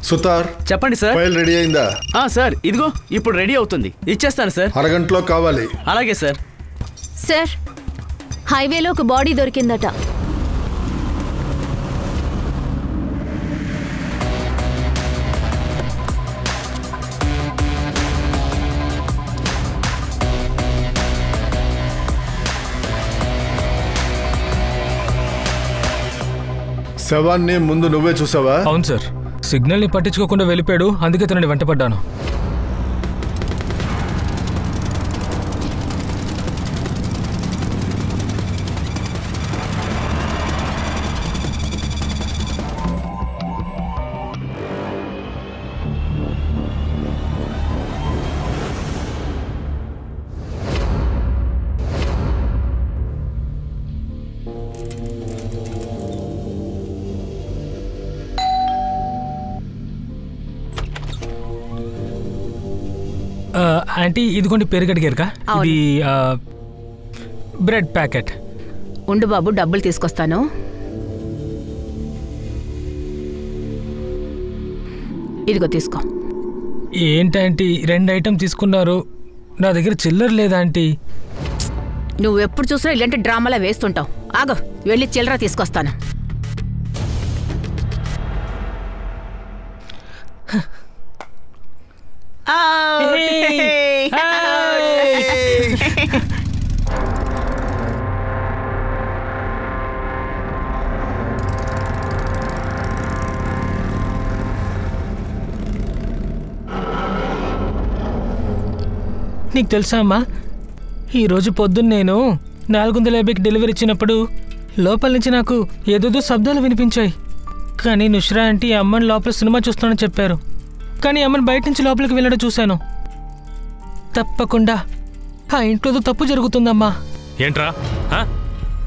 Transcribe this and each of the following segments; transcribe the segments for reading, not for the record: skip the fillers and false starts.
సుతార్ చెప్పండి sir. File ready అయిందా? Sir ఇదిగో ఇప్పుడు రెడీ అవుతుంది, ఇచ్చేస్తాను సార్. అరగంటలో కావాలి. అలాగే సార్. సార్ హైవేలో ఒక బాడీ దొరికిందట. శవాన్ని ముందు నువ్వే చూసావా? అవును సార్, సిగ్నల్ ని పట్టించుకోకుండా వెళ్ళిపోయాడు, అందుకే తనని వెంటపడ్డాను. ఆంటీ ఇదిగోండి పెరుగు అడిగారుగా, ఇది బ్రెడ్ ప్యాకెట్. ఉండు బాబు, డబ్బులు తీసుకొస్తాను. ఇదిగో తీసుకో. ఏంటంటీ 2 ఐటెం తీసుకున్నారు, నా దగ్గర చిల్లర లేదా ఆంటీ? నువ్వెప్పుడు చూసినా ఇలాంటి డ్రామాలా వేస్తుంటావు. ఆగో, వెళ్ళి చిల్లర తీసుకొస్తాను. నీకు తెలుసా అమ్మా, ఈరోజు పొద్దున్న నేను 450కి డెలివరీ ఇచ్చినప్పుడు లోపల నుంచి నాకు ఏదేదో శబ్దాలు వినిపించాయి. కానీ నుష్రా ఆంటీ అమ్మని లోపల సినిమా చూస్తానని చెప్పారు, కానీ అమ్మని బయట నుంచి లోపలికి వెళ్ళడం చూశాను. తప్పకుండా ఆ ఇంట్లో తప్పు జరుగుతుందమ్మా. ఏంట్రా,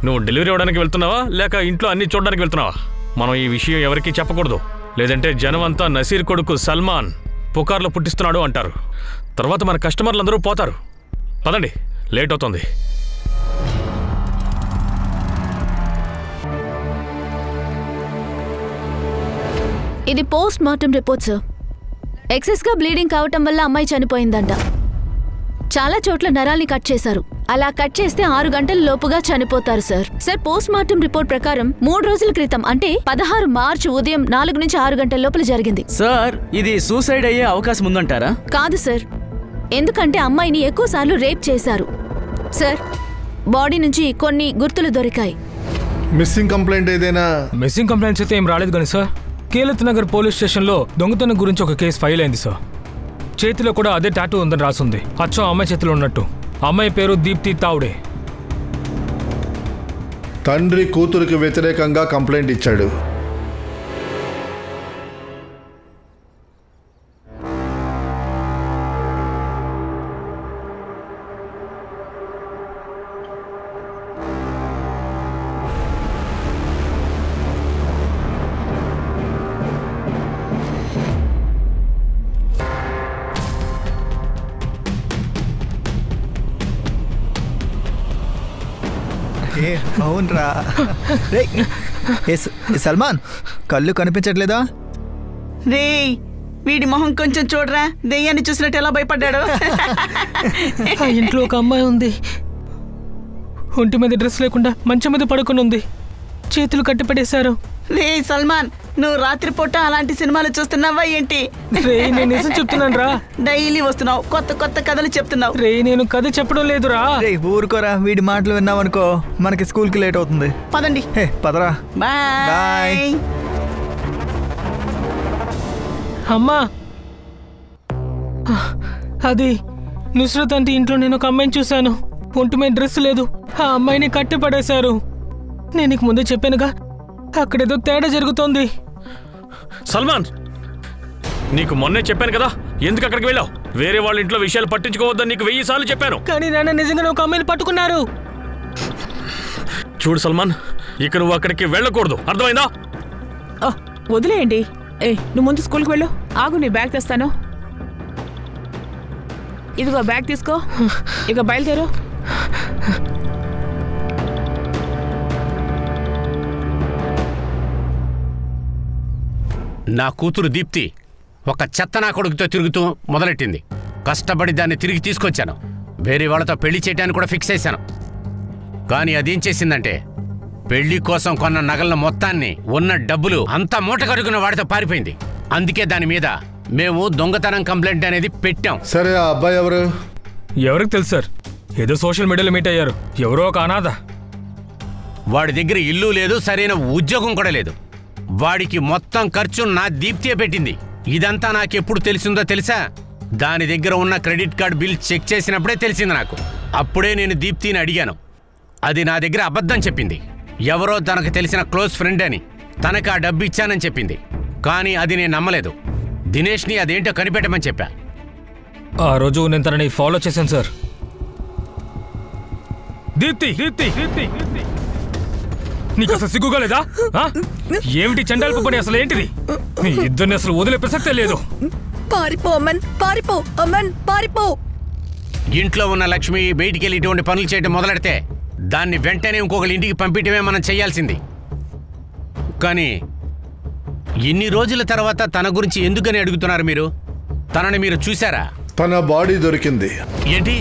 నువ్వు డెలివరీ ఇవ్వడానికి వెళ్తున్నావా లేక ఇంట్లో అన్ని చూడడానికి వెళ్తున్నావా? మనం ఈ విషయం ఎవరికీ చెప్పకూడదు, లేదంటే జనం అంతా నసీర్ కొడుకు సల్మాన్ పుకార్లో పుట్టిస్తున్నాడు అంటారు. తర్వాత మన కస్టమర్లు అందరూ పోతారు. పదండి, లేట్ అవుతుంది. ఇది పోస్ట్ మార్టం రిపోర్ట్ సార్. ఎక్సెస్గా బ్లీడింగ్ కావటం వల్ల అమ్మాయి చనిపోయిందంట. చాలా చోట్ల నరాల్ని కట్ చేశారు. అలా కట్ చేస్తే 6 గంటల లోపుగా చనిపోతారు sir. Sir post mortem report ప్రకారం 3 రోజుల క్రితం అంటే 16 మార్చి ఉదయం 4 నుంచి 6 గంటల లోపల జరిగింది. సార్ ఇది సూసైడ్ అయ్యే అవకాశం ఉందంటారా? కాదు సార్, ఎందుకంటే అమ్మాయిని ఎక్కువ సార్లు రేప్ చేశారు. సార్ బాడీ నుంచి కొన్ని గుర్తులు దొరికాయి. మిస్సింగ్ కంప్లైంట్ ఏదైనా? మిస్సింగ్ కంప్లైంట్స్ అయితే ఏం రాలేదు కానీ సార్, కేలత్ నగర్ పోలీస్ స్టేషన్లో దొంగతనం గురించి ఒక కేసు ఫైల్ అయింది సార్. చేతిలో కూడా అదే టాటూ ఉందని రాసుంది, అచ్చం అమ్మాయి చేతిలో ఉన్నట్టు. అమ్మాయి పేరు దీప్తి తావుడే. తండ్రి కూతురికి వ్యతిరేకంగా కంప్లైంట్ ఇచ్చాడు. అవునరా. సల్మాన్ కళ్ళు కనిపించట్లేదా? రే వీడి మొహం కొంచెం చూడరా, దెయ్యాన్ని చూసినట్టు ఎలా భయపడ్డాడు. ఆ ఇంట్లో ఒక అమ్మాయి ఉంది, ఒంటి మీద డ్రెస్ లేకుండా మంచం మీద పడుకుని ఉంది, చేతులు కట్టిపడేశారు. రే సల్మాన్, నువ్వు రాత్రిపూట అలాంటి సినిమాలు చూస్తున్నావా ఏంటి? రే నేను నిజం చెప్తున్నాను రా. డైలీ వస్తున్నావు, కొత్త కొత్త కథలు చెప్తున్నావు. రే నేను కథ చెప్పడం లేదురా. రే ఊరుకోరా, వీడి మాటలు విన్నావనుకో మనకి స్కూల్కి లేట్ అవుతుంది. పదండి. పదరా. బాయ్. అమ్మా, అది నుస్రత్ అంటే ఇంట్లో నేను ఒక అమ్మాయిని చూశాను, ఒంటి మీద డ్రెస్ లేదు, ఆ అమ్మాయిని కట్టిపడేశారు. నేను నీకు ముందే చెప్పానుగా, అక్కడేదో తేడా జరుగుతోంది. సల్మాన్, నీకు మొన్నే చెప్పాను కదా, ఎందుకు అక్కడికి వెళ్ళావు? వేరే వాళ్ళ ఇంట్లో విషయాలు పట్టించుకోవద్దని నీకు 1000 సార్లు చెప్పాను. కానీ నాన్న నిజంగానే ఒక అమ్మాయిని పట్టుకున్నారు. చూడు సల్మాన్, ఇక నువ్వు అక్కడికి వెళ్ళకూడదు, అర్థమైందా? వదిలేయండి. నువ్వు ముందు స్కూల్కి వెళ్ళు. ఆగు, నీ బ్యాగ్ తెస్తాను. ఇదిగో బ్యాగ్ తీసుకో, ఇక బయలుదేరు. నా కూతురు దీప్తి ఒక చెత్త నా కొడుకుతో తిరుగుతూ మొదలెట్టింది. కష్టపడి దాన్ని తిరిగి తీసుకొచ్చాను. వేరే వాళ్ళతో పెళ్లి చేయడానికి కూడా ఫిక్స్ చేశాను. కానీ అదేం చేసిందంటే పెళ్లి కోసం కొన్న నగల మొత్తాన్ని, ఉన్న డబ్బులు అంతా మూట కడుగున్న వాడితో పారిపోయింది. అందుకే దాని మీద మేము దొంగతనం కంప్లైంట్ అనేది పెట్టాం. సరే, ఆ అబ్బాయి ఎవరు? ఎవరికి తెలుసు సార్? ఏదో సోషల్ మీడియాలో మీట్ అయ్యారు. ఎవరో ఒక అనాథ. వాడి దగ్గర ఇల్లు లేదు, సరైన ఉద్యోగం కూడా లేదు. వాడికి మొత్తం ఖర్చు నా దీప్తియే పెట్టింది. ఇదంతా నాకెప్పుడు తెలిసిందో తెలుసా? దాని దగ్గర ఉన్న క్రెడిట్ కార్డ్ బిల్ చెక్ చేసినప్పుడే తెలిసింది నాకు. అప్పుడే నేను దీప్తిని అడిగాను. అది నా దగ్గర అబద్ధం చెప్పింది. ఎవరో తనకు తెలిసిన క్లోజ్ ఫ్రెండ్ అని, తనకు ఆ డబ్బు ఇచ్చానని చెప్పింది. కానీ అది నేను నమ్మలేదు. దినేష్ని అదేంటో కనిపెట్టమని చెప్పా. ఆ రోజు నేను తనని ఫాలో చేశాను సార్. దీప్తి, దీప్తి, దీప్తి, నీకు అసలు సిగ్గుగా లేదా? ఏమిటి చండాలపు పని? అసలు ఏంటిది? నీ ఇద్దరిని అసలు వదిలే ప్రసక్తే లేదు. పారిపో అమన్, పారిపో అమన్, పారిపో. ఇంట్లో ఉన్న లక్ష్మి బయటికి వెళ్ళి ఇటువంటి పనులు చేయడం మొదలెడితే దాన్ని వెంటనే ఇంకొకరి ఇంటికి పంపించడమే మనం చేయాల్సింది. కానీ ఇన్ని రోజుల తర్వాత తన గురించి ఎందుకని అడుగుతున్నారు మీరు? తనని మీరు చూసారా? తన బాడీ దొరికింది. ఏంటి?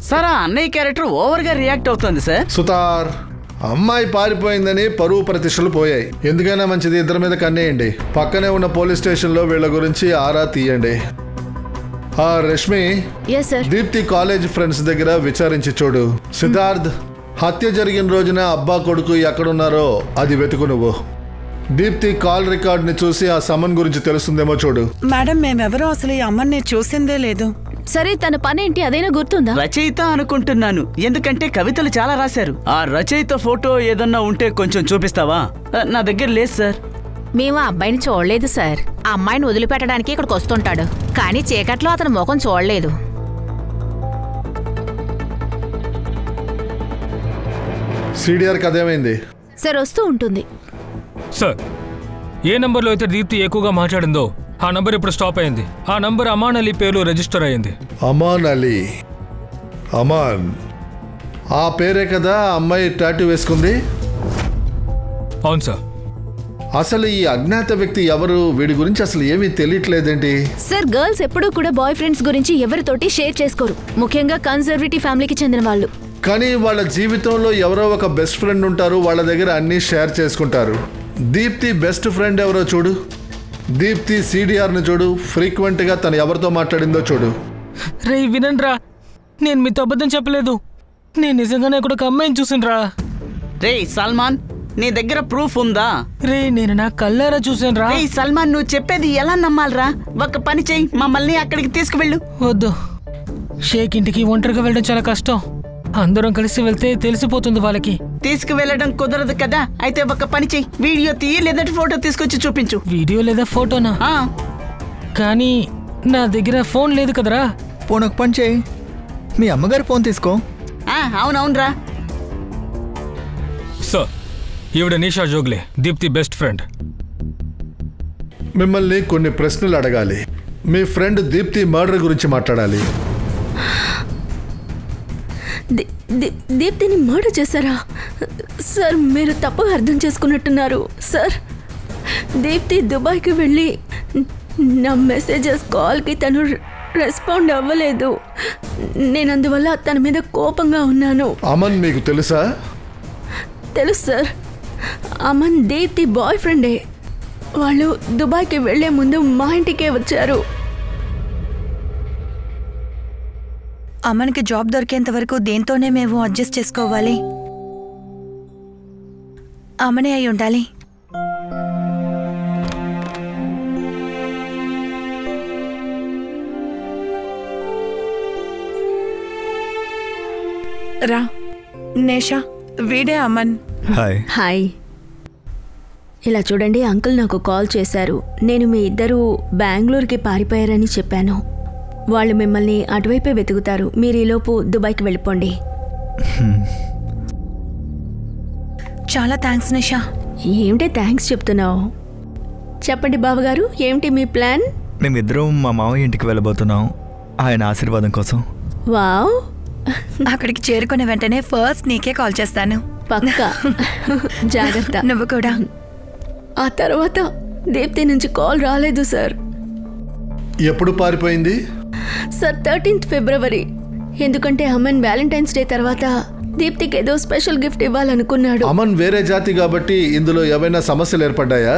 సార్, ఆ అన్నయ్య క్యారెక్టర్ ఓవర్గా రియాక్ట్ అవుతుంది సార్. సుతార్, అమ్మాయి పారిపోయిందని పరువు ప్రతిష్టలు పోయాయి. ఎందుకైనా మంచిది ఇద్దరి మీద కన్నేయండి. పక్కనే ఉన్న పోలీస్ స్టేషన్లో వీళ్ళ గురించి ఆరా తీయండి. రష్మి, దీప్తి కాలేజ్ ఫ్రెండ్స్ దగ్గర విచారించి చూడు. సిద్ధార్థ్, హత్య జరిగిన రోజున అబ్బా కొడుకు ఎక్కడున్నారో అది వెతుకు నువ్వు. దీప్తి కాల్ రికార్డ్ ని చూసి ఆ సమన్ గురించి తెలుస్తుందేమో చూడు. మేడం, మేమెవరో అసలు ఈ అమ్మని చూసిందే లేదు. సరే, తన పనేంటి అదైనా గుర్తుందా? రచయిత అనుకుంటున్నాను, ఎందుకంటే కవితలు చాలా రాశారు. ఆ రచయిత ఫోటో ఏదన్నా ఉంటే కొంచెం చూపిస్తావా? నా దగ్గర లేదు సార్. మేము ఆ అబ్బాయిని చూడలేదు సార్. ఆ అమ్మాయిని వదిలిపెట్టడానికి ఇక్కడికి వస్తుంటాడు, కానీ చీకట్లో అతని ముఖం చూడలేదు. సిడిఆర్ కదేమైంది? సార్, వస్తూ ఉంటుంది. సార్, ఏ నంబర్లో అయితే దీప్తి ఎక్కువగా మాట్లాడిందో ఆ నంబర్ ఇప్పుడు స్టాప్ అయింది. ఆ నంబర్ అమాన్ అలీ పేరు రిజిస్టర్ అయింది. అమాన్ అలీ? అమాన్ ఆ పేరే కదా అమ్మాయి టాటూ వేసుకుంది? అవును సార్. అసలు ఈ అజ్ఞాత వ్యక్తి ఎవరు? వీడి గురించి అసలు ఏమీ తెలియట్లేదేంటి? సార్, గర్ల్స్ ఎప్పుడూ కూడా బాయ్ ఫ్రెండ్స్ గురించి ఎవరితోటి షేర్ చేసుకోరు, ముఖ్యంగా కన్జర్వేటివ్ ఫ్యామిలీకి చెందిన వాళ్ళు. కానీ వాళ్ళ జీవితంలో ఎవరో ఒక బెస్ట్ ఫ్రెండ్ ఉంటారు, వాళ్ళ దగ్గర అన్నీ షేర్ చేసుకుంటారు. దీప్తి బెస్ట్ ఫ్రెండ్ ఎవరో చూడు. దీప్తి సిడిఆర్ని చూడు. ఫ్రీక్వెంట్గా తను ఎవరితో మాట్లాడిందో చూడు. రే వినండ్రా, నేను మీతో అబద్ధం చెప్పలేదు. నేను నిజంగానే ఇక్కడ ఒక అమ్మాయిని చూసానురా. రే సల్మాన్, నీ దగ్గర ప్రూఫ్ ఉందా? రే, నేను నా కళ్ళారా చూసాను రా. రే సల్మాన్, నువ్వు చెప్పేది ఎలా నమ్మాలరా? ఒక పని చెయ్యి, మమ్మల్ని అక్కడికి తీసుకువెళ్ళు. వద్దు, షేక్ ఇంటికి ఒంటరిగా వెళ్ళడం చాలా కష్టం. అందరం కలిసి వెళ్తే తెలిసిపోతుంది వాళ్ళకి. తీసుకువెళ్ళడం కుదరదు కదా. అయితే ఒక పని చెయ్యి, వీడియో తీయి లేదంటే ఫోటో తీసుకొచ్చి చూపించు. వీడియో లేదా ఫోటోనా? కానీ నా దగ్గర ఫోన్ లేదు కదరా. ఫోన్ ఒక పని చేయి, మీ అమ్మగారి ఫోన్ తీసుకో. అవునవునరా. సార్, ఈవిడ నిషా జోగ్లే, దీప్తి బెస్ట్ ఫ్రెండ్. మిమ్మల్ని కొన్ని ప్రశ్నలు అడగాలి. మీ ఫ్రెండ్ దీప్తి మర్డర్ గురించి మాట్లాడాలి. దీప్తిని మర్డర్ చేశారా? సార్, మీరు తప్పుగా అర్థం చేసుకున్నట్టున్నారు. సార్, దీప్తి దుబాయ్కి వెళ్ళి నా మెసేజెస్ కాల్కి తను రెస్పాండ్ అవ్వలేదు. నేను అందువల్ల తన మీద కోపంగా ఉన్నాను. అమన్ మీకు తెలుసా? తెలుసు సార్. అమన్ దీప్తి బాయ్ ఫ్రెండే. వాళ్ళు దుబాయ్కి వెళ్లే ముందు మా ఇంటికే వచ్చారు. అమ్మనికి జాబ్ దొరికేంత వరకు దేంతోనే మేము అడ్జస్ట్ చేసుకోవాలి. అమ్మనే అయి ఉండాలి. రా నేషా, వీడే అమన్. హాయ్. హాయ్. ఇలా చూడండి, అంకుల్ నాకు కాల్ చేశారు. నేను మీ ఇద్దరు బెంగళూరుకి పారిపోయారని చెప్పాను. వాళ్ళు మిమ్మల్ని అటువైపే వెతుకుతారు. మీరు ఈలోపు దుబాయ్కి వెళ్ళిపోండి. చాలా థ్యాంక్స్ నిషా. ఏమిటి థ్యాంక్స్ చెప్తున్నావు? చెప్పండి బావగారు, ఏమిటి మీ ప్లాన్? మేమిద్దరం మా మామయ్య ఇంటికి వెళ్ళబోతున్నాం, ఆయన ఆశీర్వాదం కోసం. వావ్, అక్కడికి చేరుకున్న వెంటనే ఫస్ట్ నీకే కాల్ చేస్తాను. పక్కా. జాగ్రత్త. నువ్వు కూడా. ఆ తర్వాత దీప్తి నుంచి కాల్ రాలేదు సార్. ఎప్పుడు పారిపోయింది? సార్ 13th ఫిబ్రవరి. ఎందుకంటే అమన్ వ్యాలంటైన్స్ డే తర్వాత దీప్తికి ఏదో స్పెషల్ గిఫ్ట్ ఇవ్వాలనుకున్నాడు. అమన్ వేరే జాతి కాబట్టి ఇందులో ఏమైనా సమస్యలు ఏర్పడ్డాయా?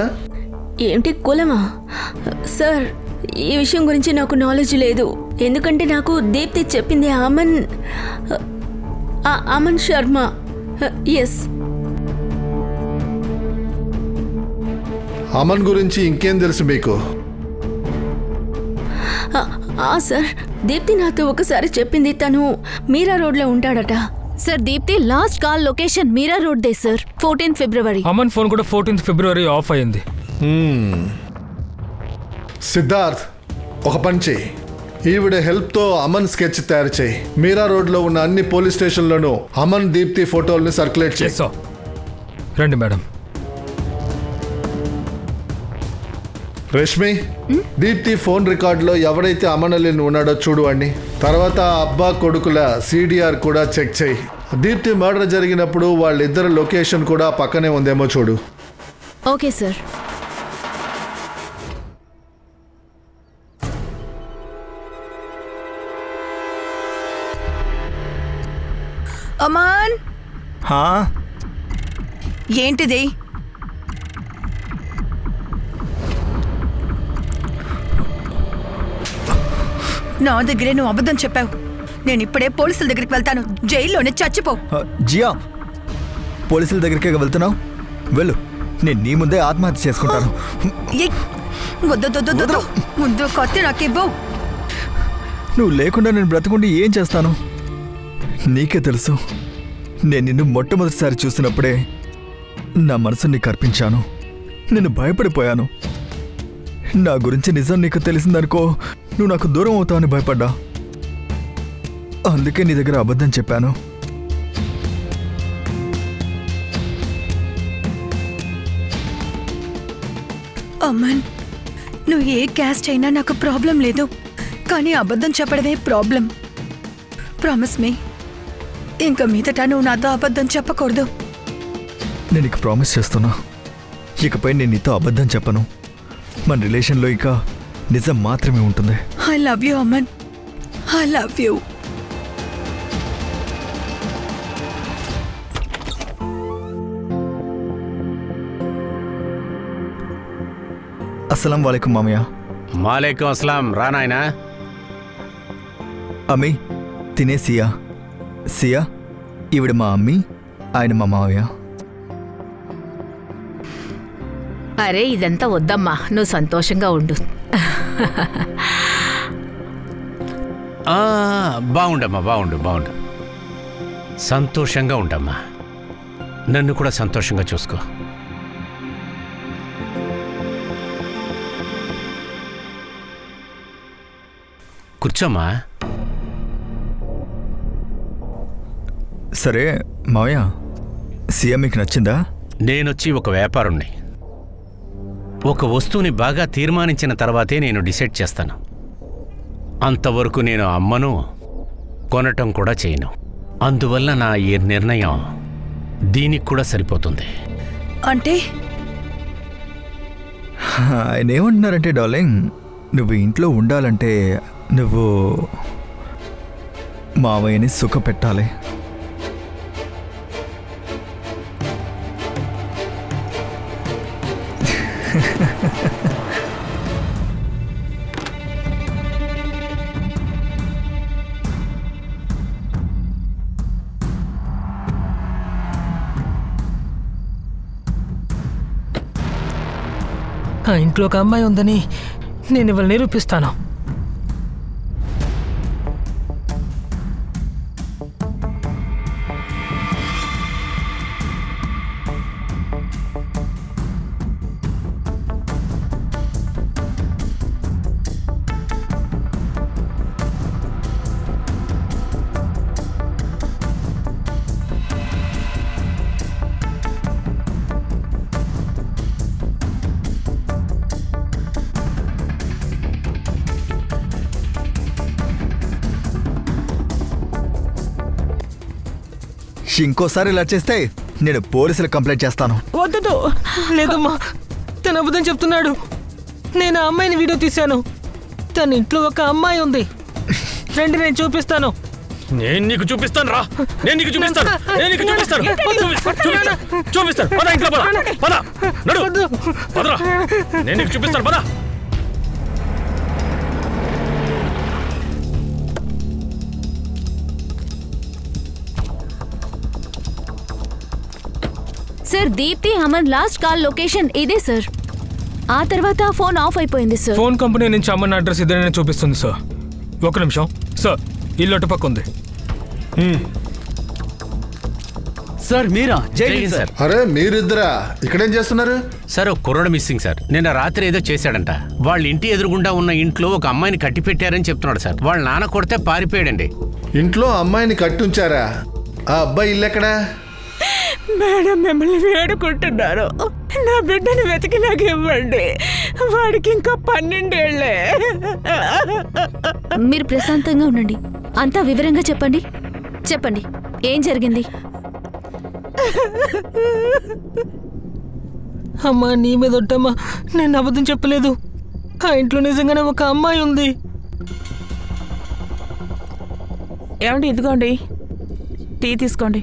ఏంటి కులమా? సార్ ఈ విషయం గురించి నాకు నాలెడ్జ్ లేదు. ఎందుకంటే నాకు దీప్తి చెప్పింది అమన్ శర్మ. ఎస్. అమన్ గురించి ఇంకేం తెలుసు మీకు? సార్ దీప్తి నాతో ఒకసారి చెప్పింది తను మీరా రోడ్లో ఉంటాడట. Sir Deepti last call location Meera road దే sir. 14th February. Aman phone కూడా 14th ఫిబ్రవరి ఆఫ్ అయింది. సిద్ధార్థ్, ఒక పని చేయి. ఈవిడ హెల్ప్తో అమన్ స్కెచ్ తయారు చేయి. మీరా రోడ్లో ఉన్న అన్ని పోలీస్ స్టేషన్లోనూ అమన్ దీప్తి ఫోటోల్ని సర్క్యులేట్ చేయి. రండి మేడం. రష్మి, దీప్తి ఫోన్ రికార్డులో ఎవరైతే అమన్ అలీని ఉన్నాడో చూడు అండి. తర్వాత అబ్బా కొడుకుల CDR కూడా చెక్ చేయి. దీప్తి మర్డర్ జరిగినప్పుడు వాళ్ళిద్దరు లొకేషన్ కూడా పక్కనే ఉందేమో చూడు. Okay sir. అమాన్, ఏంటిది? నా దగ్గరే నువ్వు అబద్ధం చెప్పావు. నేను ఇప్పుడే పోలీసుల దగ్గరికి వెళ్తాను. జైల్లోనే చచ్చిపో. జియా, పోలీసుల దగ్గరికే వెళ్తున్నావు? వెళ్ళు, నేను నీ ముందే ఆత్మహత్య చేసుకుంటాను. వద్దు, ముందు కత్తి నాకివ్వు. నువ్వు లేకుండా నేను బ్రతుకుండి ఏం చేస్తాను? నీకే తెలుసు, నేను నిన్ను మొట్టమొదటిసారి చూసినప్పుడే నా మనసు నీకు అర్పించాను. నేను భయపడిపోయాను. నా గురించి నిజం నీకు తెలిసిందనుకో, నువ్వు నాకు దూరం అవుతావని భయపడ్డా. అందుకే నీ దగ్గర అబద్ధం చెప్పాను. అమన్, నువ్వు ఏ క్యాస్ట్ అయినా నాకు ప్రాబ్లం లేదు, కానీ అబద్ధం చెప్పడమే ప్రాబ్లం. ప్రామిస్ మీ, ఇంకా మీదట నువ్వు నాతో అబద్ధం చెప్పకూడదు. నేను నీకు ప్రామిస్ చేస్తున్నా, ఇకపై నేను నీతో అబద్ధం చెప్పను. మన రిలేషన్లో ఇక నిజం మాత్రమే ఉంటుంది. I love you Aman, I love you. అస్సలం వాలేకుం మామయ్య. మాలేకుం అస్సలాం. రా నాయనా. అమ్మి, తినే సియా. సియా, ఈవిడ మా అమ్మి, ఆయన మా మావయ్య. అరే ఇదంతా వద్దమ్మా, నువ్వు సంతోషంగా ఉండు. బాగుండమ్మా, బాగుండు. సంతోషంగా ఉండమ్మా. నన్ను కూడా సంతోషంగా చూసుకో. కూర్చోమ్మా. సరే మావయ్య, సియా మీకు నచ్చిందా? నేనొచ్చి ఒక వ్యాపారుణ్ణి. ఒక వస్తువుని బాగా తీర్మానించిన తర్వాతే నేను డిసైడ్ చేస్తాను. అంతవరకు నేను అమ్మను, కొనటం కూడా చేయను. అందువల్ల నా ఈ నిర్ణయం దీనికి కూడా సరిపోతుంది. అంటే ఆయన ఏమంటున్నారంటే డార్లింగ్, నువ్వు ఇంట్లో ఉండాలంటే నువ్వు మావయ్యని సుఖ పెట్టాలి. ఆ ఇంట్లో ఒక అమ్మాయి ఉందని నేను ఇవాళ నిరూపిస్తాను. ఇంకోసారి ఇలా చేస్తే నేను పోలీసులకు కంప్లైంట్ చేస్తాను. వద్దు. లేదమ్మా, తను అబద్ధం చెప్తున్నాడు. నేను ఆ అమ్మాయిని వీడియో తీశాను. తన ఇంట్లో ఒక అమ్మాయి ఉంది. రండి, నేను చూపిస్తాను. నేను నీకు చూపిస్తాను రా. చూపిస్తాను. పద ఇంట్లో పద. నడు. పదరా. నేను నీకు చూపిస్తాను. పద. Sir, Deepti Aman last call location ఇదే సార్. ఆ తర్వాత ఫోన్ ఆఫ్ అయిపోయింది సార్. ఫోన్ కంపెనీ నుంచి అమ్మన్ అడ్రస్ ఇదేనని చూపిస్తుంది సార్. ఒక నిమిషం సార్, ఇల్లు అటుపక్క ఉంది. సార్ మీరా? జై సార్. అరే మీరిద్దరా ఇక్కడేం చేస్తున్నారు? సార్ ఒక కుర్రాడు మిస్సింగ్ సార్. నిన్న రాత్రి ఏదో చేశాడంట. వాళ్ళ ఇంటి ఎదురుగుండా ఉన్న ఇంట్లో ఒక అమ్మాయిని కట్టి పెట్టారని చెప్తున్నాడు సార్. వాళ్ళ నాన్న కొడితే పారిపోయాడండి. ఇంట్లో అమ్మాయిని కట్టుంచారా? ఆ అబ్బాయి ఇల్లు ఎక్కడా? మేడం, మిమ్మల్ని వేడుకుంటున్నారు. నా బిడ్డని వెతికి నాకు ఇవ్వండి. వాడికి ఇంకా 12 ఏళ్లే. మీరు ప్రశాంతంగా ఉండండి. అంతా వివరంగా చెప్పండి. ఏం జరిగింది? అమ్మా, నీ మీద ఒట్టమ్మా, నేను అబద్ధం చెప్పలేదు. ఆ ఇంట్లో నిజంగానే ఒక అమ్మాయి ఉంది. ఏమండి, ఇదిగోండి టీ తీసుకోండి.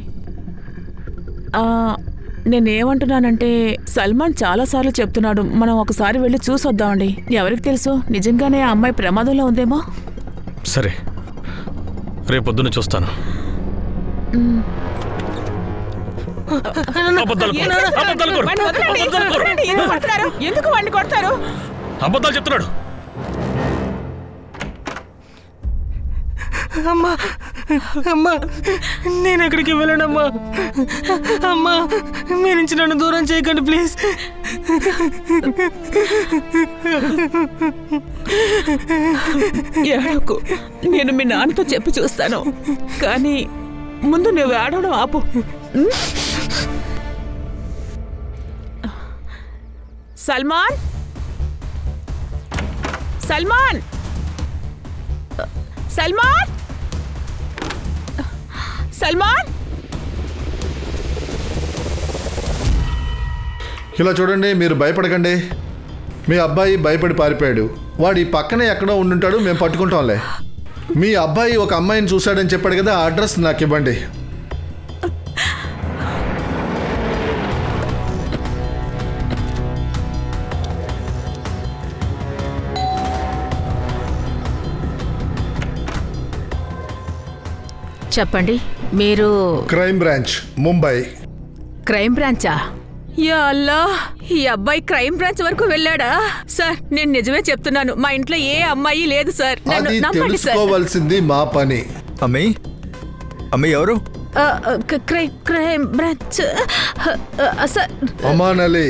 నేనేమంటున్నానంటే, సల్మాన్ చాలాసార్లు చెప్తున్నాడు, మనం ఒకసారి వెళ్ళి చూసొద్దామండి. ఎవరికి తెలుసు, నిజంగానే ఆ అమ్మాయి ప్రమాదంలో ఉందేమో. సరే, రేపొద్దున చూస్తాను. ఎందుకు వాడిని కొడతారు? అబద్ధాలు చెప్తున్నాడు. అమ్మా, అమ్మా, నేను ఎక్కడికి వెళ్ళనమ్మా. అమ్మా, మీ నుంచి నన్ను దూరం చేయకండి ప్లీజ్. ఏడవకు, నేను మీ నాన్నతో చెప్పి చూస్తాను. కానీ ముందు నువ్వు ఏడవడం ఆపు. సల్మాన్, సల్మాన్, సల్మాన్, సల్మాన్. ఇలా చూడండి, మీరు భయపడకండి. మీ అబ్బాయి భయపడి పారిపోయాడు. వాడి పక్కనే ఎక్కడో ఉండుంటాడు, మేము పట్టుకుంటాంలే. మీ అబ్బాయి ఒక అమ్మాయిని చూశాడని చెప్పాడు కదా, ఆ అడ్రస్ నాకు ఇవ్వండి. చెప్పండి, మీరు క్రైమ్ బ్రాంచ్, ముంబై. క్రైమ్ బ్రాంచా? యా అల్లా, ఈ అబ్బాయి క్రైమ్ బ్రాంచ్ వరకు వెళ్ళాడా? సార్, నేను నిజమే చెప్తున్నాను, మా ఇంట్లో ఏ అమ్మాయి లేదు సార్. నన్ను అది నమ్మండి సార్. తెలుసుకోవాల్సింది మా పని. అమ్మాయి ఎవరు? Crime branch sir. Aman Ali.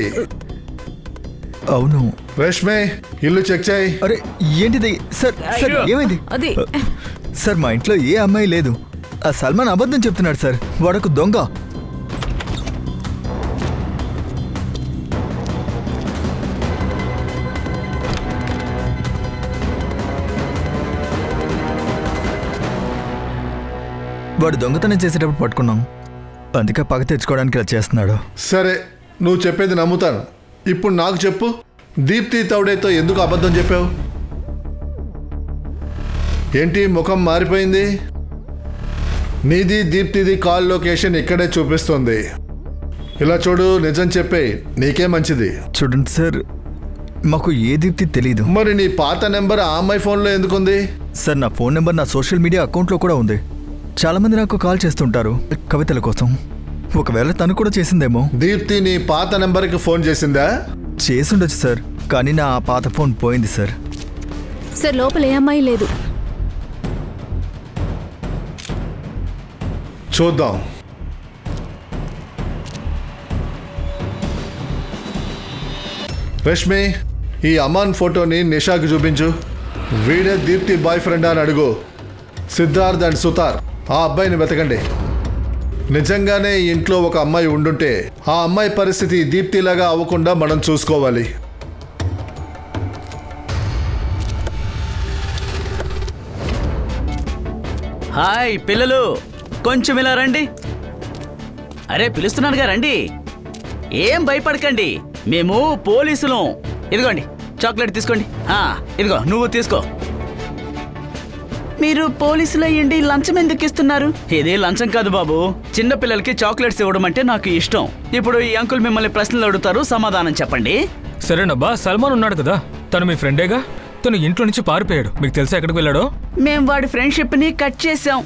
అవును. రేష్మే, ఇల్లు చెక్ చేయి. అరే ఏంటిది సార్? సార్ ఏమైంది? అది సార్, మా ఇంట్లో ఏ అమ్మాయి లేదు. ఆ సల్మాన్ అబద్ధం చెప్తున్నాడు సార్. వాడకు దొంగ. వాడు దొంగతనం చేసేటప్పుడు పట్టుకున్నాం. అందుకే పగ తెచ్చుకోవడానికి ఇలా చేస్తున్నాడు. సరే, నువ్వు చెప్పేది నమ్ముతాను. ఇప్పుడు నాకు చెప్పు, దీప్తి తౌడేతో ఎందుకు అబద్ధం చెప్పావు? ఏంటి ముఖం మారిపోయింది? నీది దీప్తిది కాల్ లొకేషన్ ఇక్కడే చూపిస్తుంది. ఇలా చూడు, నిజం చెప్పే, నీకే మంచిది. చూడండి సార్, మాకు ఏ దీప్తి తెలీదు. మరి నీ పాత నెంబర్ ఆ అమ్మాయి ఫోన్లో ఎందుకుంది? సార్, నా ఫోన్ నెంబర్ నా సోషల్ మీడియా అకౌంట్లో కూడా ఉంది. చాలామంది నాకు కాల్ చేస్తుంటారు కవితల కోసం. ఒకవేళ తను కూడా చేసిందేమో. దీప్తి నీ పాత నెంబర్కి ఫోన్ చేసిందా? చేసుండొచ్చు సార్, కానీ నా పాత ఫోన్ పోయింది సార్. సార్, లోపల ఏ అమ్మాయి లేదు. చూద్దాం. రష్మి, ఈ అమాన్ ఫోటోని నిషాకి చూపించు. వీడే దీప్తి బాయ్ ఫ్రెండ్ అని అడుగు. సిద్ధార్థ్ అండ్ సుతార్, ఆ అబ్బాయిని వెతకండి. నిజంగానే ఇంట్లో ఒక అమ్మాయి ఉండుంటే ఆ అమ్మాయి పరిస్థితి దీప్తిలాగా అవ్వకుండా మనం చూసుకోవాలి. హాయ్ పిల్లలు, కొంచెం ఇలా రండి. అరే పిలుస్తున్నానుగా రండి. ఏం భయపడకండి, మేము పోలీసులం. ఇదిగోండి చాక్లెట్ తీసుకోండి. ఇదిగో నువ్వు తీసుకో. మీరు పోలీసులు అయ్యండి లంచం ఎందుకు ఇస్తున్నారు? ఇది లంచం కాదు బాబు, చిన్న పిల్లలకి చాక్లెట్స్ ఇవ్వడం అంటే నాకు ఇష్టం. ఇప్పుడు ఈ అంకుల్ మిమ్మల్ని ప్రశ్నలు అడుగుతారు, సమాధానం చెప్పండి. సరేనబ్బా, సల్మాన్ ఉన్నాడు కదా, తను మీ ఫ్రెండేగా. తను ఇంట్లో నుంచి పారిపోయాడు, మీకు తెలుసా ఎక్కడికి వెళ్ళాడో? మేము వాడి ఫ్రెండ్షిప్ ని కట్ చేసాం.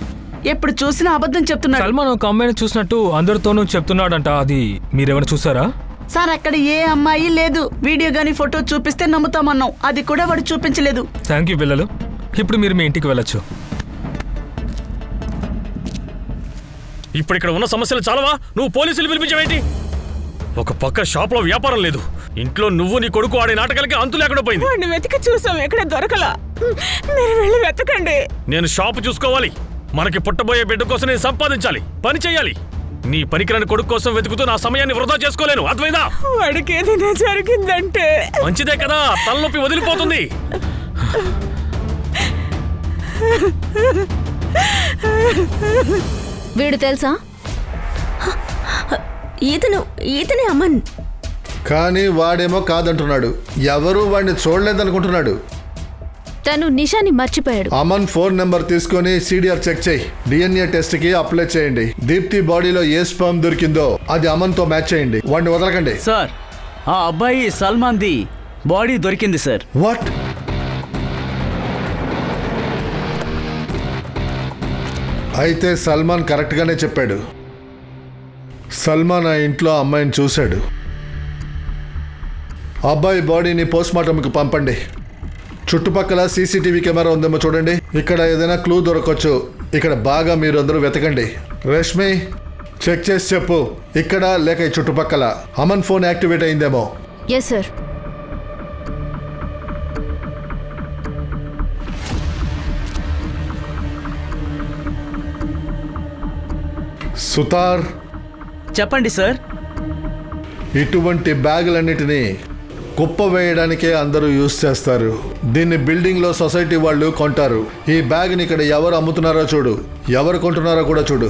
ఎప్పుడు చూసినా అబద్ధం చెప్తున్నాడు. సల్మాన్ ఒక అమ్మాయిని చూసినట్టు అందరితోనూ చెప్తున్నాడంట, అది మీరేమైనా చూసారా? సార్ అక్కడ ఏ అమ్మాయి లేదు. వీడియో గానీ ఫోటో చూపిస్తే నమ్ముతామన్నాం, అది కూడా వాడు చూపించలేదు. థ్యాంక్ యూ పిల్లలు, ఇప్పుడు మీరు మీ ఇంటికి వెళ్ళొచ్చు. ఇప్పుడు ఇక్కడ ఉన్న సమస్యలు చాలవా? నువ్వు పోలీసులు పిలిపించావేంటి? ఒక పక్క షాప్ లో వ్యాపారం లేదు, ఇంట్లో నువ్వు నీ కొడుకు ఆడే నాటకాలకి అంతు లేకుండా పోయింది. వాడిని వెతికి చూసాం, ఎక్కడ దొరకలా. మీరు వెళ్ళి వెతకండి. నేను షాపు చూసుకోవాలి, మనకి పుట్టబోయే బిడ్డ కోసం నేను సంపాదించాలి, పని చెయ్యాలి. నీ పనికిరాని కొడుకు కోసం వెతుకుతూ నా సమయాన్ని వృధా చేసుకోలేను, అర్థమైందా? వాడికి ఏదైనా జరిగిందంటే మంచిదే కదా, తలనొప్పి వదిలిపోతుంది. వీడు తెలుసా? ఈతనే అమన్. కానీ వాడేమో కాదంటున్నాడు. ఎవరు వాడిని చూడలేదనుకుంటున్నాడు. తను నిషాని మర్చిపోయాడు. అమన్ ఫోన్ నెంబర్ తీసుకొని సిడిఆర్ చెక్ చేయి. డిఎన్ఏ టెస్ట్ కి అప్లై చేయండి. దీప్తి బాడీలో ఏ స్పర్మ్ దొరికిందో అది అమన్ తో మ్యాచ్ చేయండి. వాడిని వదలకండి. సార్ ఆ అబ్బాయి సల్మాన్ ది బాడీ దొరికింది సార్. వాట్? అయితే సల్మాన్ కరెక్ట్ గానే చెప్పాడు. సల్మాన్ ఆ ఇంట్లో అమ్మాయిని చూశాడు. అబ్బాయి బాడీని పోస్ట్ మార్టంకి పంపండి. చుట్టుపక్కల సీసీటీవీ కెమెరా ఉందేమో చూడండి. ఇక్కడ ఏదైనా క్లూ దొరకవచ్చు. ఇక్కడ బాగా మీరు అందరూ వెతకండి. రష్మి చెక్ చేసి చెప్పు, ఇక్కడ లేక ఈ చుట్టుపక్కల అమన్ ఫోన్ యాక్టివేట్ అయిందేమో. Yes sir. సుతార్ చెప్పండి సార్. ఇటువంటి బ్యాగులన్నిటినీ కుప్ప వేయడానికే అందరూ యూజ్ చేస్తారు. దీన్ని బిల్డింగ్ లో సొసైటీ వాళ్ళు కొంటారు. ఈ బ్యాగ్ని ఇక్కడ ఎవరు అమ్ముతున్నారో చూడు, ఎవరు కొంటున్నారో కూడా చూడు.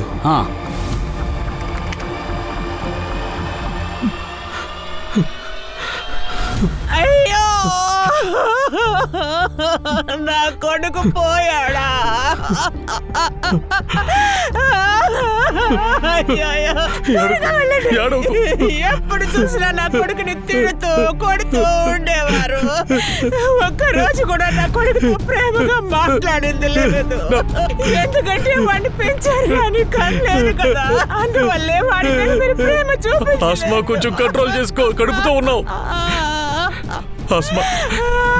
అయ్యో నా కొడుకు పోయాడా? ఎప్పుడు చూసినా నా కొడుకుని తిడుతూ కొడుతూ ఉండేవారు. ఒక్కరోజు కూడా నా కొడుకుతో ప్రేమగా మాట్లాడింది లేదు. ఎందుకంటే వాడిని పెంచారు కానీ కనలేదు కదా, అందువల్లే వాడి మీద మీరు ప్రేమ ఆస్మా కొంచెం కంట్రోల్ చేసుకో, కడుపుతో ఉన్నావు. ఆస్మా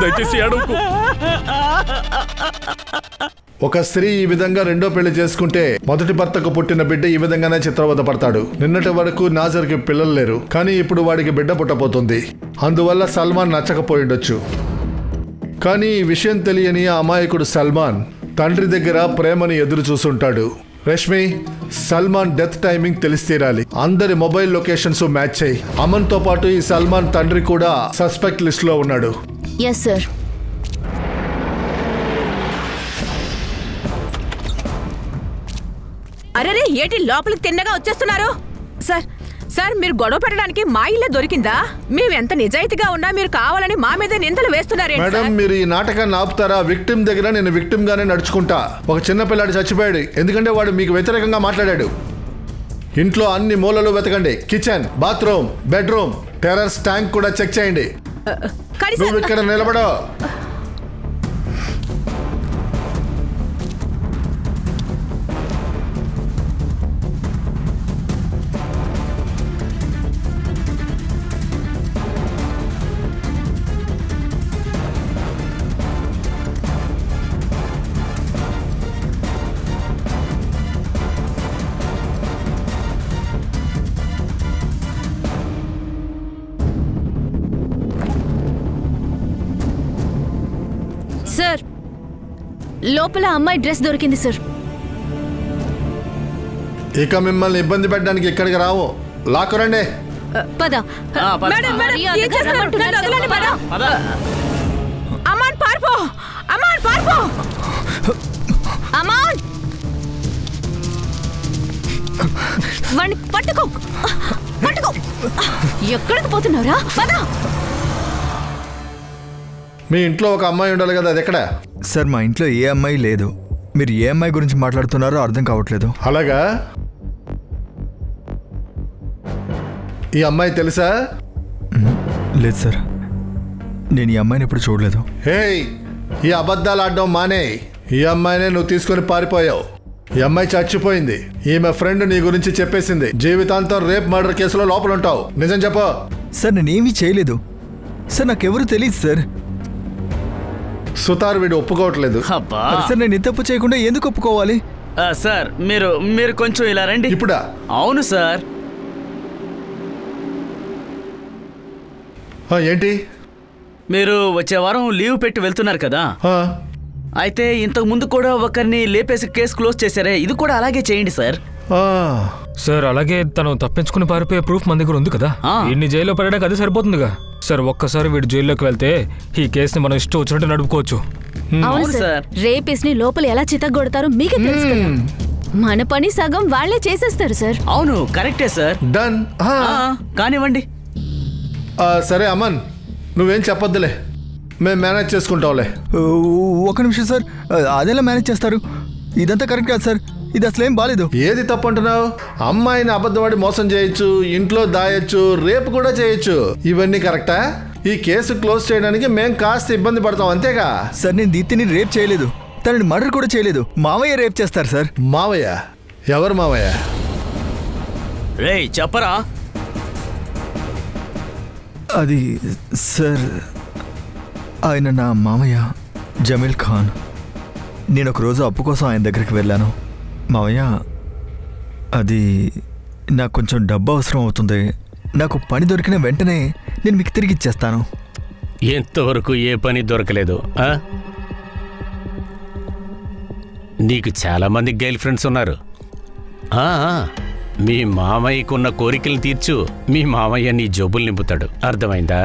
దయచేసి ఏడవకు. ఒక స్త్రీ ఈ విధంగా రెండో పెళ్లి చేసుకుంటే మొదటి భర్తకు పుట్టిన బిడ్డ ఈ విధంగానే చిత్రవద పడతాడు. నిన్నటి వరకు నాజర్కి పిల్లలు లేరు, కానీ ఇప్పుడు వాడికి బిడ్డ పుట్టబోతుంది. అందువల్ల సల్మాన్ నచ్చకపోయిండొచ్చు. కానీ ఈ విషయం తెలియని ఆ అమాయకుడు సల్మాన్ తండ్రి దగ్గర ప్రేమని ఎదురు చూసుంటాడు. రష్మి, సల్మాన్ డెత్ టైమింగ్ తెలిసి తీరాలి. అందరి మొబైల్ లొకేషన్స్ మ్యాచ్ చేయి. అమన్ తో పాటు ఈ సల్మాన్ తండ్రి కూడా సస్పెక్ట్ లిస్ట్ లో ఉన్నాడు. Yes sir. అరే ఏటి లోపలికి తిన్నగా వచ్చేస్తున్నారు? సార్ సార్ మీరు గొడవ పెట్టడానికి మా ఇల్లే దొరికిందా? మేము ఎంత నిజాయితీగా ఉన్నా మీరు కావాలని మా మీద నిందలు వేస్తున్నారే. మేడం, మీరు ఈ నాటకాన్ని ఆపుతారా? విక్టిమ్ దగ్గర నేను విక్టిమ్ గానే నడుచుకుంటా. ఒక చిన్న పిల్లాడు చచ్చిపోయాడు ఎందుకంటే వాడు మీకు వ్యతిరేకంగా మాట్లాడాడు. ఇంట్లో అన్ని మూలలు వెతకండి. Kitchen, bathroom, bedroom, terrace tank కూడా చెక్ చేయండి. నువ్వు ఇక్కడ నిలబడో. సార్, లోపల అమ్మాయి డ్రెస్ దొరికింది సార్. ఇక మిమ్మల్ని ఇబ్బంది పెట్టడానికి ఇక్కడికి రావు. లాక్కురండి. పద. అమాన్ పార్పో, అమాన్ పార్పో, అమాన్. వాణ్ణి పట్టుకో పట్టుకో. ఎక్కడికి పోతున్నావురా? పద. మీ ఇంట్లో ఒక అమ్మాయి ఉండాలి కదా, అది ఎక్కడ? సార్ మా ఇంట్లో ఏ అమ్మాయి లేదు. మీరు ఏ అమ్మాయి గురించి మాట్లాడుతున్నారో అర్థం కావట్లేదు. అలాగా? ఈ అమ్మాయి తెలుసా? లేదు సార్, నేను ఈ అమ్మాయిని ఎప్పుడు చూడలేదు. హేయ్, ఈ అబద్ధాలు ఆడడం మానే. ఈ అమ్మాయినే నువ్వు తీసుకొని పారిపోయావు. ఈ అమ్మాయి చచ్చిపోయింది. ఈమె ఫ్రెండ్ నీ గురించి చెప్పేసింది. జీవితాంతం రేప్ మర్డర్ కేసులో లోపల ఉంటావు. నిజం చెప్పు. సార్ నేనేమీ చేయలేదు సార్, నాకెవరు తెలియదు సార్. సుతార్ వీడు ఒప్పుకోవట్లేదు. సార్ నేను ఈ తప్పు చేయకుండా ఎందుకు ఒప్పుకోవాలి? సార్ మీరు కొంచెం ఇలా రండి. ఇప్పుడా? అవును సార్. ఏంటి? మీరు వచ్చే వారం లీవ్ పెట్టి వెళ్తున్నారు కదా, అయితే ఇంతకు ముందు కూడా ఒకరిని లేపేసి కేసు క్లోజ్ చేశారే, ఇది కూడా అలాగే చేయండి సార్. సార్ అలాగే తను తప్పించుకుని పారిపోయే ప్రూఫ్ మన దగ్గర ఉంది కదా, ఇన్ని జైల్లో పడడానికి అది సరిపోతుందిగా సార్. ఒక్కసారి వీడు జైల్లోకి వెళ్తే ఈ కేసుని మనం ఇష్టం వచ్చినట్టు నడుపుకోవచ్చు. అవును సార్, రేపిస్ ని లోపల ఎలా చితగొడతారో మీకే తెలుసు కదా. మన పని సగం వాళ్లే చేసేస్తారు సార్. అవును, కరెక్టే సార్. డన్. కానివ్వండి. సరే అమన్, నువ్వేం చెప్పొద్దులే, మేము మేనేజ్ చేసుకుంటాంలే. ఒక నిమిషం సార్, అదెలా మేనేజ్ చేస్తారు? ఇదంతా కరెక్ట్ కాదు సార్, ఇది అసలేం బాలేదు. ఏది తప్పు అంటున్నావు? అమ్మాయిని అబద్ధపడి మోసం చేయొచ్చు, ఇంట్లో దాయొచ్చు, రేపు కూడా చేయొచ్చు. ఇవన్నీ కరెక్టా? ఈ కేసు క్లోజ్ చేయడానికి మేం కాస్త ఇబ్బంది పడతాం అంతేగా. సార్ నేను దీప్తిని రేప్ చేయలేదు, తనని మర్డర్ కూడా చేయలేదు. మావయ్య రేప్ చేస్తారు సార్. మావయ్య? ఎవరు మావయ్య? రేయ్ చెప్పరా. అది సార్, ఆయన నా మామయ్య జమీల్ ఖాన్. నేను ఒకరోజు అప్పు కోసం ఆయన దగ్గరికి వెళ్ళాను. మావయ్య, అది నాకు కొంచెం డబ్బు అవసరం అవుతుంది, నాకు పని దొరికిన వెంటనే నేను మీకు తిరిగి ఇచ్చేస్తాను. ఎంతవరకు ఏ పని దొరకలేదు? నీకు చాలామంది గర్ల్ ఫ్రెండ్స్ ఉన్నారు. మీ మామయ్యకున్న కోరికలు తీర్చు, మీ మామయ్య నీ జబ్బులు నింపుతాడు. అర్థమైందా?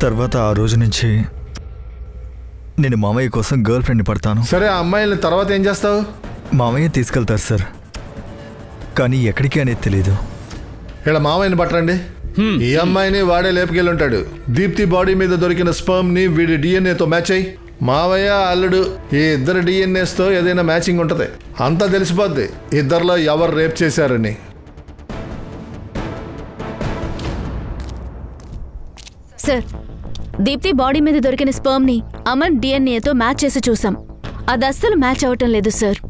తర్వాత ఆ రోజు నుంచి నేను మామయ్య కోసం గర్ల్ ఫ్రెండ్ని పడతాను. సరే, ఆ అమ్మాయిని తర్వాత ఏం చేస్తావు? మామయ్య తీసుకెళ్తారు సార్, కానీ ఎక్కడికి అనేది తెలియదు. ఇలా మామయ్యని పట్టండి. ఈ అమ్మాయిని వాడే లేపుకెళ్ళి ఉంటాడు. దీప్తి బాడీ మీద దొరికిన స్పర్మ్ ని వీడి డిఎన్ఏతో మ్యాచ్ అయ్యి, మావయ్య అల్లుడు ఈ ఇద్దరు డిఎన్ఏస్తో ఏదైనా మ్యాచింగ్ ఉంటుంది. అంతా తెలిసిపోద్ది ఇద్దరిలో ఎవరు రేప్ చేశారని. సార్, దీప్తి బాడీ మీద దొరికిన స్పర్మ్ ని అమన్ డిఎన్ఏతో మ్యాచ్ చేసి చూసాం. అది అస్సలు మ్యాచ్ అవటం లేదు సార్.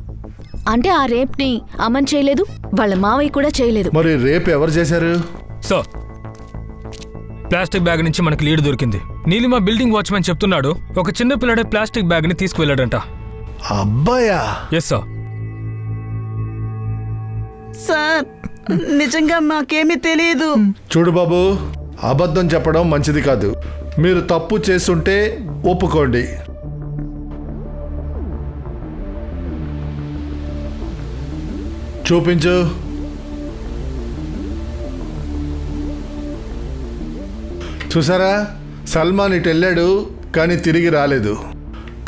అంటే ఆ రేప్ ని అమన్ చేయలేదు, వాళ్ళ మావయ్య కూడా చేయలేదు. మరి రేప్ ఎవరు చేశారు? సో ప్లాస్టిక్ బ్యాగ్ నుంచి మనకి లీడ్ దొరికింది. నీలిమా బిల్డింగ్ వాచ్మెన్ చెప్తున్నాడు, ఒక చిన్న పిల్లడే ప్లాస్టిక్ బ్యాగ్ ని తీసుకువెళ్ళాడంట. అబ్బాయా? Yes sir. సార్ నిజంగా మాకేమీ తెలియదు. చూడు బాబు, అబద్ధం చెప్పడం మంచిది కాదు. మీరు తప్పు చేస్తుంటే ఒప్పుకోండి. చూపించు. చూసారా, సల్మాన్ ఇటు వెళ్ళాడు కానీ తిరిగి రాలేదు.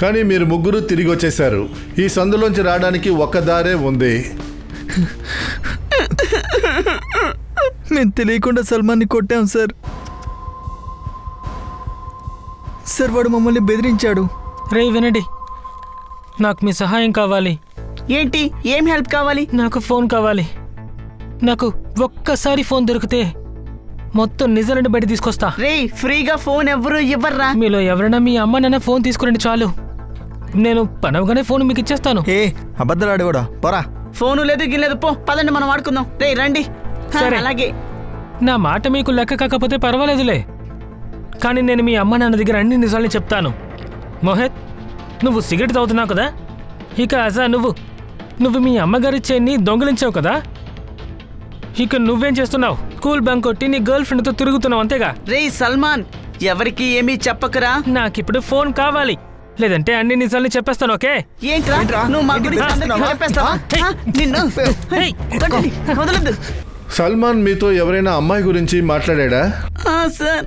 కానీ మీరు ముగ్గురు తిరిగి వచ్చేశారు. ఈ సందులోంచి రావడానికి ఒక్క దారే ఉంది. మేము తెలియకుండా సల్మాన్ని కొట్టాం సార్. సార్ వాడు మమ్మల్ని బెదిరించాడు. రే వినండి, నాకు మీ సహాయం కావాలి. ఏంటి? ఏం హెల్ప్ కావాలి? నాకు ఫోన్ కావాలి. నాకు ఒక్కసారి ఫోన్ దొరికితే మొత్తం నిజాన్ని బయట తీసుకొస్తా. రే, ఫ్రీగా ఫోన్ ఎవరు ఇవ్వర్రా. మీలో ఎవరైనా మీ అమ్మ నాన్న ఫోన్ తీసుకురండి చాలు. నేను పనవగానే ఫోన్ మీకు ఇచ్చేస్తాను. ఏ అబద్ధాలు కూడా పోరా. ఫోను లేదు గిల్లేదు, పో పదండి మనం ఆడుకుందాం. రే రండి. సరే అలాగే. నా మాట మీకు లెక్క కాకపోతే పర్వాలేదులే, కానీ నేను మీ అమ్మ నాన్న దగ్గర అన్ని నిజాలని చెప్తాను. మోహిత్, నువ్వు సిగరెట్ తాగుతున్నావు కదా, ఇక అజా నువ్వు మీ అమ్మగారి చైన్ని దొంగిలించావు కదా, ఇక నువ్వేం చేస్తున్నావు? స్కూల్ బంక్ కొట్టి నీ గర్ల్ ఫ్రెండ్తో తిరుగుతున్నావు అంతేగా? రే సల్మాన్, ఎవరికి ఏమీ చెప్పకరా. నాకిప్పుడు ఫోన్ కావాలి, లేదంటే అన్ని నిజాలని చెప్పేస్తాను. ఓకే? ఏంట్రా నువ్వు మా గురించి అందరికీ చెప్పేస్తావా? నిన్ను వదలొద్దు. సల్మాన్ మీతో ఎవరైనా అమ్మాయి గురించి మాట్లాడా? సార్,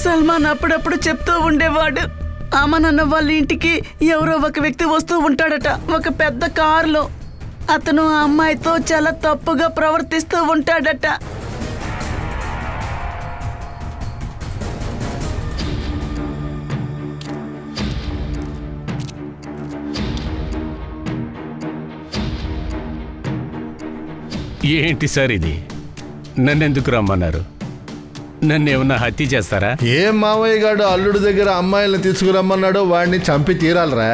సల్మాన్ అప్పుడప్పుడు చెప్తూ ఉండేవాడు, అమ్మనన్న వాళ్ళ ఇంటికి ఎవరో ఒక వ్యక్తి వస్తూ ఉంటాడట, ఒక పెద్ద కారులో. అతను ఆ అమ్మాయితో చాలా తప్పుగా ప్రవర్తిస్తూ ఉంటాడట. ఏంటి సార్ ఇది? నన్నెందుకు రమ్మన్నారు? నన్ను ఏమన్నా హత్య చేస్తారా? ఏం మావయ్య గారు అల్లుడి దగ్గర అమ్మాయిల్ని తీసుకురమ్మన్నాడో వాడిని చంపి తీరాలరా.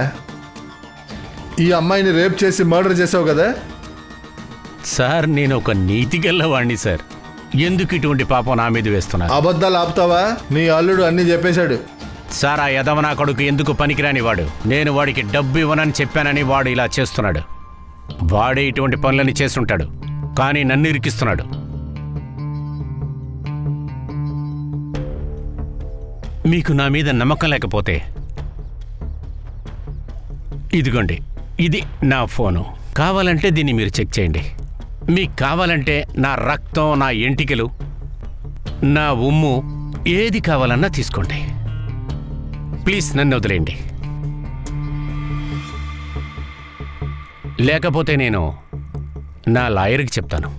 ఈ అమ్మాయిని రేప్ చేసి మర్డర్ చేసావు కదా సార్. నేను ఒక నీతిగల్ల వాణ్ణి సార్. ఎందుకు ఇటువంటి పాపం నా మీద వేస్తున్నారు? అబద్ధాలు ఆపుతావా? నీ అల్లుడు అన్ని చెప్పేశాడు సార్. ఆ యదవనా కొడుకు ఎందుకు పనికిరాని వాడు. నేను వాడికి డబ్బు ఇవ్వనని చెప్పానని వాడు ఇలా చేస్తున్నాడు. వాడే ఇటువంటి పనులని చేస్తుంటాడు, కానీ నన్ను ఇరికిస్తున్నాడు. మీకు నా మీద నమ్మకం లేకపోతే ఇదిగోండి, ఇది నా ఫోను. కావాలంటే దీన్ని మీరు చెక్ చేయండి. మీకు కావాలంటే నా రక్తం, నా ఎంటికలు, నా ఉమ్ము ఏది కావాలన్నా తీసుకోండి. ప్లీజ్ నన్ను వదిలేయండి. లేకపోతే నేను నా లాయర్కి చెప్తాను.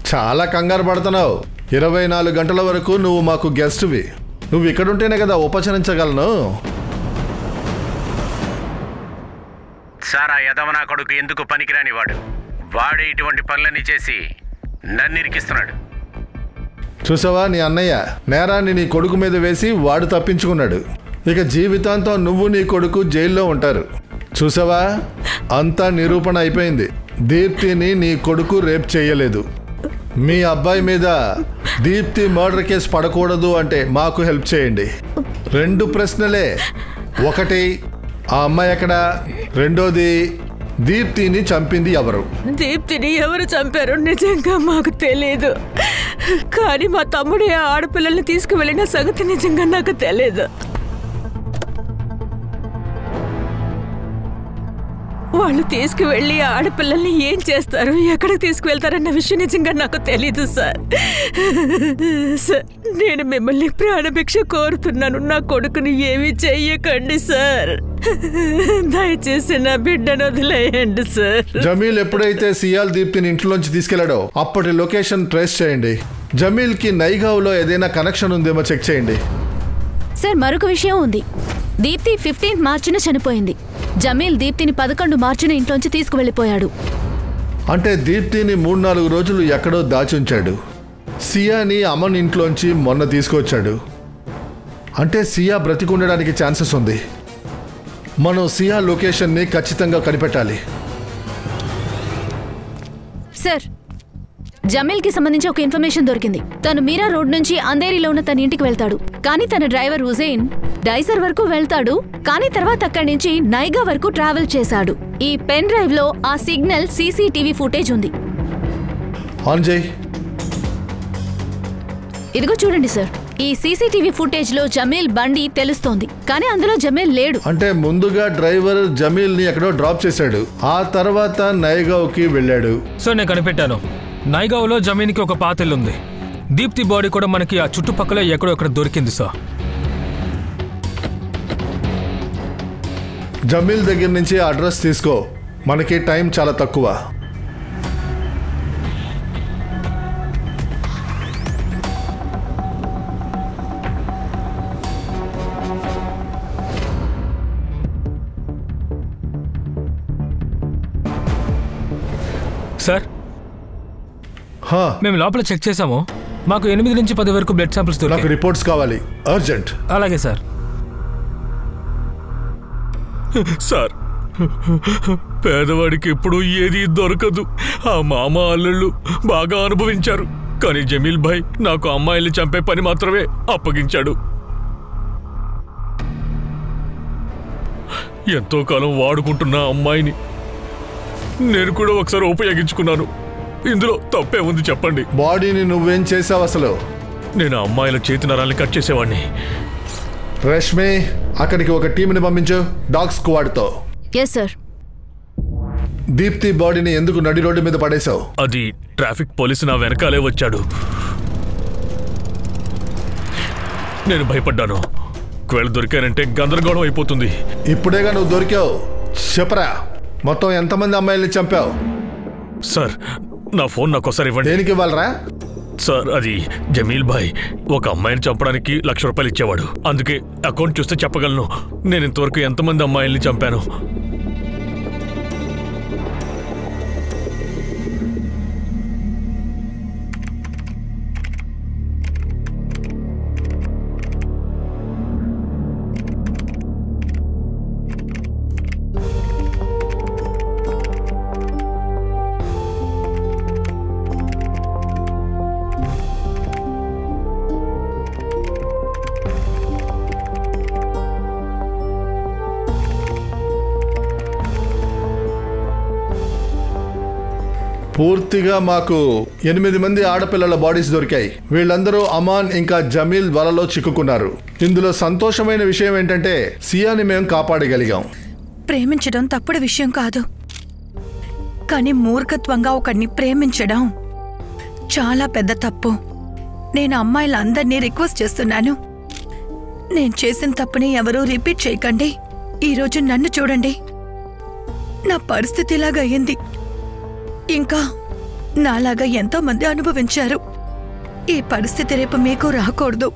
చాలా కంగారు పడుతున్నావు. 24 గంటల వరకు నువ్వు మాకు గెస్ట్వి. నువ్వు ఇక్కడుంటేనే కదా ఉపచరించగలను. సార్, ఆ యదవనా కొడుకు ఎందుకు పనికిరాని వాడు. వాడే ఇటువంటి పనులన్నీ చేసి నన్ను ఇరికిస్తున్నాడు. చూసావా, నీ అన్నయ్య నేరాన్ని నీ కొడుకు మీద వేసి వాడు తప్పించుకున్నాడు. ఇక జీవితాంతం నువ్వు నీ కొడుకు జైల్లో ఉంటారు. చూసావా, అంతా నిరూపణ అయిపోయింది. దీప్తిని నీ కొడుకు రేప్ చేయలేదు. మీ అబ్బాయి మీద దీప్తి మర్డర్ కేసు పడకూడదు అంటే మాకు హెల్ప్ చేయండి. 2 ప్రశ్నలే. ఒకటి, ఆ అమ్మాయి ఎక్కడా? రెండోది, దీప్తిని చంపింది ఎవరు? దీప్తిని ఎవరు చంపారో నిజంగా మాకు తెలియదు. కానీ మా తమ్ముడే ఆ ఆడపిల్లల్ని తీసుకువెళ్ళిన సంగతి నిజంగా నాకు తెలియదు. వాళ్ళు తీసుకువెళ్ళి ఆడపిల్లల్ని ఏం చేస్తారు, ఎక్కడికి తీసుకువెళ్తారన్న విషయం నిజంగా నాకు తెలీదు సార్. సార్, నేను మిమ్మల్ని ప్రాణభిక్ష కోరుతున్నాను. నా కొడుకుని ఏమీ చెయ్యకండి సార్. దయచేసి నా బిడ్డను వదిలేయండి సార్. జమీల్ ఎప్పుడైతే సియాల్ దీప్తిని ఇంట్లోంచి తీసుకెళ్లాడో అప్పటి లొకేషన్ ట్రేస్ చేయండి. జమీల్కి నైగావ్లో ఏదైనా కనెక్షన్ ఉందేమో చెక్ చేయండి. సార్, మరొక విషయం ఉంది. దీప్తి 15 మార్చిన చనిపోయింది. జమీల్ దీప్తిని 11 మార్చిన ఇంట్లోంచి తీసుకువెళ్ళిపోయాడు. అంటే దీప్తిని 3-4 రోజులు ఎక్కడో దాచుంచాడు. సియాని అమన్ ఇంట్లోంచి మొన్న తీసుకొచ్చాడు. అంటే సియా బ్రతికుండడానికి ఛాన్సెస్ ఉంది. మనం సియా లొకేషన్ని ఖచ్చితంగా కనిపెట్టాలి. సార్, జమీల్ కి సంబంధించి ఒక ఇన్ఫర్మేషన్ దొరికింది. తను మీరా రోడ్ నుంచి అంధేరిలో ఉన్న తన ఇంటికి వెళ్తాడు. కానీ తన డ్రైవర్ హుసేన్ డైసర్ వరకు వెళ్తాడు. కానీ తర్వాత అక్కడి నుంచి నైగా వరకు ట్రావెల్ చేశాడు. ఈ పెన్ డ్రైవ్ లో ఆ సిగ్నల్ సీసీటీవీ ఫుటేజ్ ఉంది. ఆన్ చేయి. ఇదిగో చూడండి సార్, ఈ సీసీటీవీ ఫుటేజ్ లో జమీల్ బండి తెలుస్తోంది. కానీ అందులో జమీల్ లేడు. అంటే ముందుగా డ్రైవర్ జమీల్ ని ఎక్కడో డ్రాప్ చేశాడు. ఆ తర్వాత నైగావ్కి వెళ్ళాడు. సో నేను కనిపెట్టాను. నైగావ్లో జమీన్కి ఒక పాతిల్లుంది. దీప్తి బాడీ కూడా మనకి ఆ చుట్టుపక్కల ఎక్కడో ఎక్కడ దొరికింది సార్. జమీల్ దగ్గర నుంచి అడ్రస్ తీసుకో. మనకి టైం చాలా తక్కువ. సార్, మేము లోపల చెక్ చేసాము. మాకు 8 నుంచి 10 వరకు బ్లడ్ శాంపిల్స్ దొరికాయి. నాకు రిపోర్ట్స్ కావాలి, అర్జెంట్. అలాగే సార్. సార్, పేదవాడికి ఎప్పుడు ఏది దొరకదు. ఆ మామ అల్లుళ్ళు బాగా అనుభవించారు. కానీ జమీల్ భాయ్ నాకు అమ్మాయిల్ని చంపే పని మాత్రమే అప్పగించాడు. ఎంతో కాలం వాడుకుంటున్న అమ్మాయిని నేను కూడా ఒకసారి ఉపయోగించుకున్నాను. ఇందులో తప్పే ఉంది చెప్పండి. బాడీని నువ్వేం చేసావు అసలు? నేను అమ్మాయిల చేతి నరాల్ని కట్ చేసేవాడిని. రష్మి, అక్కడికి ఒక టీంని పంపించు, డాగ్ స్క్వాడ్తో. Yes sir. దీప్తి బాడీని ఎందుకు నడి రోడ్డు మీద పడేశావు? అది ట్రాఫిక్ పోలీసు నా వెనకాలే వచ్చాడు. నేను భయపడ్డాను. ఒకవేళ దొరికానంటే గందరగోళం అయిపోతుంది. ఇప్పుడేగా నువ్వు దొరికావు, చెప్పరా. మొత్తం ఎంతమంది అమ్మాయిల్ని చంపావు? సార్ నా ఫోన్ నాకు ఒకసారి ఇవ్వండి. దేనికి ఇవ్వాలరా? సార్ అది జమీల్ భాయ్ ఒక అమ్మాయిని చంపడానికి ₹1,00,000 ఇచ్చేవాడు. అందుకే అకౌంట్ చూస్తే చెప్పగలను నేను ఇంతవరకు ఎంతమంది అమ్మాయిల్ని చంపాను. పూర్తిగా మాకు 8 మంది ఆడపిల్లల బాడీస్ దొరికాయి. వీళ్ళందరూ అమాన్ ఇంకా జమీల్ వలలో చిక్కుకున్నారు. ఇందులో సంతోషమైన విషయం ఏంటంటే సియాని మేము కాపాడగలిగాం. ప్రేమించడం తప్పుడు విషయం కాదు, కానీ మూర్ఖత్వంగా ఒకడిని ప్రేమించడం చాలా పెద్ద తప్పు. నేను అమ్మాయిలందరినీ రిక్వెస్ట్ చేస్తున్నాను, నేను చేసిన తప్పుని ఎవరూ రిపీట్ చేయకండి. ఈరోజు నన్ను చూడండి, నా పరిస్థితి ఇలాగ అయ్యింది. ఇంకా నాలాగా ఎంతో మంది అనుభవించారు. ఈ పరిస్థితి రేపు మీకు రాకూడదు.